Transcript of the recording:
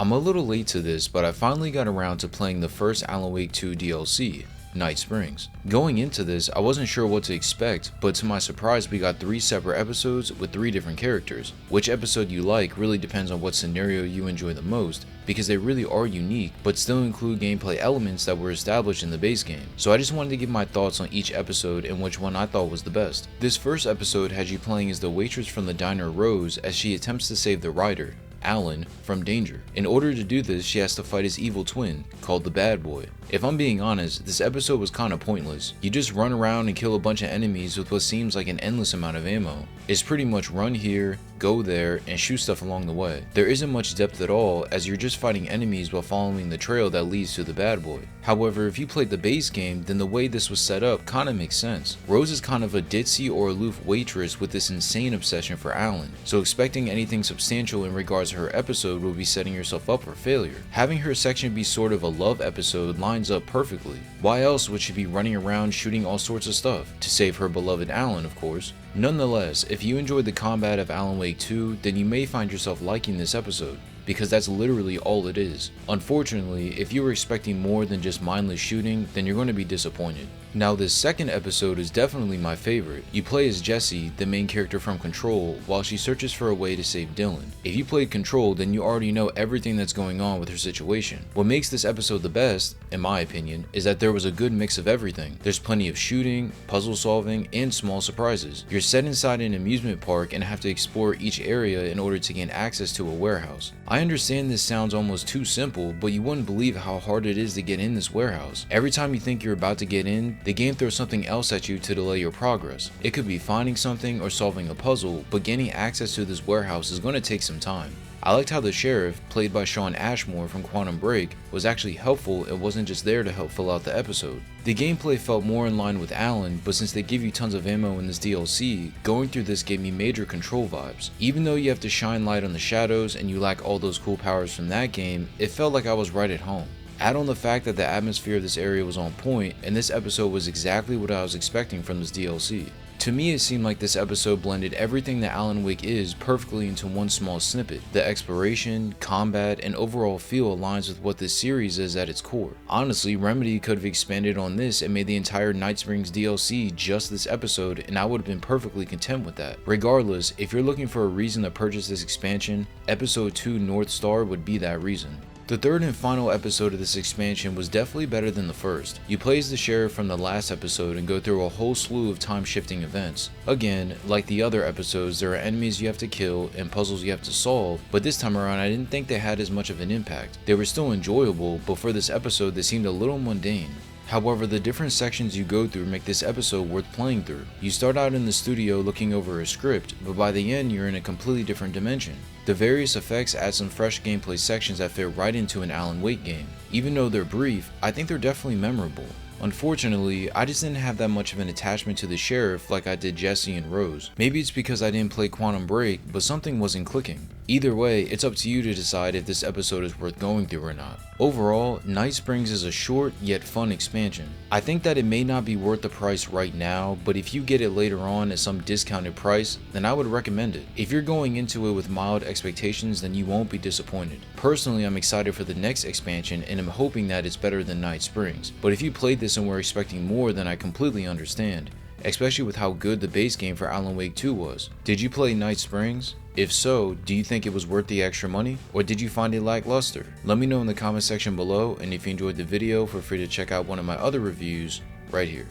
I'm a little late to this, but I finally got around to playing the first Alan Wake 2 DLC, Night Springs. Going into this, I wasn't sure what to expect, but to my surprise we got 3 separate episodes with 3 different characters. Which episode you like really depends on what scenario you enjoy the most, because they really are unique, but still include gameplay elements that were established in the base game. So I just wanted to give my thoughts on each episode and which one I thought was the best. This first episode has you playing as the waitress from the diner Rose as she attempts to save the writer, Alan, from danger. In order to do this, she has to fight his evil twin, called the Bad Boy. If I'm being honest, this episode was kinda pointless. You just run around and kill a bunch of enemies with what seems like an endless amount of ammo. It's pretty much run here, go there, and shoot stuff along the way. There isn't much depth at all, as you're just fighting enemies while following the trail that leads to the Bad Boy. However, if you played the base game, then the way this was set up kinda makes sense. Rose is kind of a ditzy or aloof waitress with this insane obsession for Alan, so expecting anything substantial in regards to her episode will be setting yourself up for failure. Having her section be sort of a love episode lines up perfectly. Why else would she be running around shooting all sorts of stuff? To save her beloved Alan, of course. Nonetheless, if you enjoyed the combat of Alan Wake 2, then you may find yourself liking this episode, because that's literally all it is. Unfortunately, if you were expecting more than just mindless shooting, then you're going to be disappointed. Now this second episode is definitely my favorite. You play as Jessie, the main character from Control, while she searches for a way to save Dylan. If you played Control, then you already know everything that's going on with her situation. What makes this episode the best, in my opinion, is that there was a good mix of everything. There's plenty of shooting, puzzle solving, and small surprises. You're set inside an amusement park and have to explore each area in order to gain access to a warehouse. I understand this sounds almost too simple, but you wouldn't believe how hard it is to get in this warehouse. Every time you think you're about to get in, the game throws something else at you to delay your progress. It could be finding something or solving a puzzle, but gaining access to this warehouse is going to take some time. I liked how the sheriff, played by Shawn Ashmore from Quantum Break, was actually helpful and wasn't just there to help fill out the episode. The gameplay felt more in line with Alan, but since they give you tons of ammo in this DLC, going through this gave me major Control vibes. Even though you have to shine light on the shadows and you lack all those cool powers from that game, it felt like I was right at home. Add on the fact that the atmosphere of this area was on point, and this episode was exactly what I was expecting from this DLC. To me, it seemed like this episode blended everything that Alan Wake is perfectly into one small snippet. The exploration, combat, and overall feel aligns with what this series is at its core. Honestly, Remedy could have expanded on this and made the entire Night Springs DLC just this episode, and I would have been perfectly content with that. Regardless, if you're looking for a reason to purchase this expansion, Episode 2 North Star would be that reason. The third and final episode of this expansion was definitely better than the first. You play as the sheriff from the last episode and go through a whole slew of time-shifting events. Again, like the other episodes, there are enemies you have to kill and puzzles you have to solve, but this time around I didn't think they had as much of an impact. They were still enjoyable, but for this episode they seemed a little mundane. However, the different sections you go through make this episode worth playing through. You start out in the studio looking over a script, but by the end you're in a completely different dimension. The various effects add some fresh gameplay sections that fit right into an Alan Wake game. Even though they're brief, I think they're definitely memorable. Unfortunately, I just didn't have that much of an attachment to the sheriff like I did Jessie and Rose. Maybe it's because I didn't play Quantum Break, but something wasn't clicking. Either way, it's up to you to decide if this episode is worth going through or not. Overall, Night Springs is a short yet fun expansion. I think that it may not be worth the price right now, but if you get it later on at some discounted price, then I would recommend it. If you're going into it with mild expectations, then you won't be disappointed. Personally, I'm excited for the next expansion and I'm hoping that it's better than Night Springs. But if you played this and were expecting more, then I completely understand, especially with how good the base game for Alan Wake 2 was. Did you play Night Springs? If so, do you think it was worth the extra money, or did you find it lackluster? Let me know in the comment section below, and if you enjoyed the video, feel free to check out one of my other reviews right here.